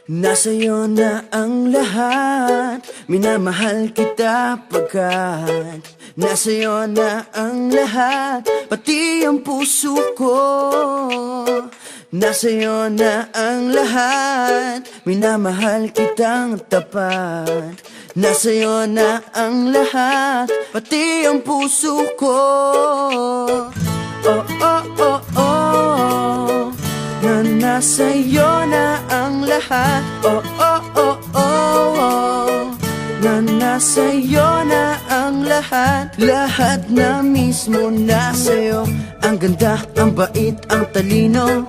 Nasa'yo na ang lahat, minamahal kita pagkat nasa'yo na ang lahat, pati ang puso ko. Nasa'yo na ang lahat, minamahal kitang tapat. Nasa'yo na ang lahat, pati ang puso ko. Oh, oh, oh, oh, na nasa'yo na ang lahat. Oh, oh, oh, oh, oh, na nasa'yo na ang lahat. Lahat na mismo nasa'yo. Ang ganda, ang bait, ang talino,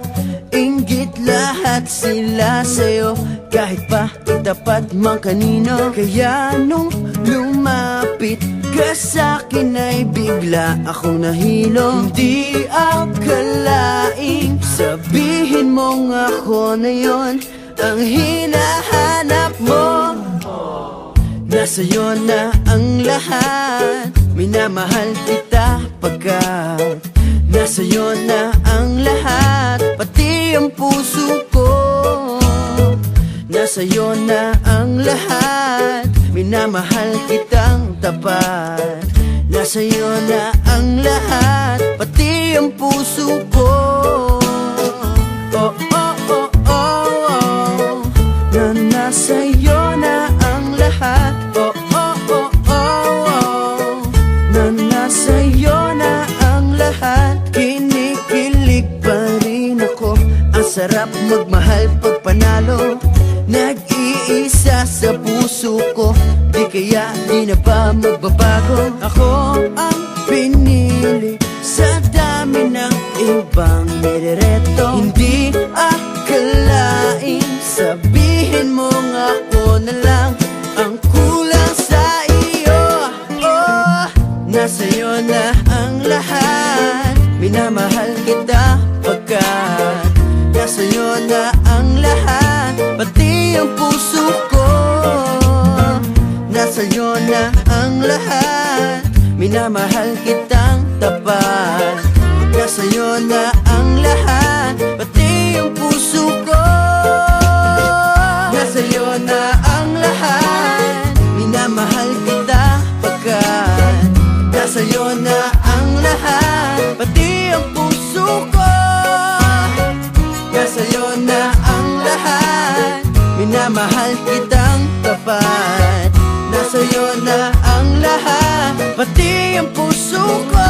inggit lahat sila sa'yo. Kahit pa itapat mang kanino. Kaya nung lumapit ka sa'kin ay bigla akong nahilo. Hindi akalaing sabihin mong ako na yon ang hinahanap mo. Nasa'yo na ang lahat, minamahal kita pagkat nasa'yo na ang lahat, pati ang puso ko. Nasa'yo na ang lahat, minamahal kitang tapat. Nasa'yo na ang lahat, pati ang puso ko. Oh, oh, oh, oh, oh, na nasa'yo na ang lahat. Oh, oh, oh, oh, oh, na nasa'yo na ang lahat. Kinikilig pa rin ako, ang sarap magmahal pag panalo. Nag-iisa sa puso ko, di kaya di na ba magbabago? Ako ang pinili sa dami ng ibang nirereto. Hindi akalaing sabihin mong ako na lang ang kulang sa iyo. Oh, nasa'yo na ang lahat, minamahal kita pagkat nasa'yo na ang lahat, pati ang puso ko. Nasa'yo na ang lahat, minamahal kitang tapat. Nasa'yo na ang lahat, pati ang puso ko. Nasa'yo na ang lahat, minamahal kita pagkat nasa'yo na ang lahat, pati ang puso ko. Nasa'yo na ang lahat, minamahal kitang tapat. Nasa'yo na ang lahat, pati ang puso ko.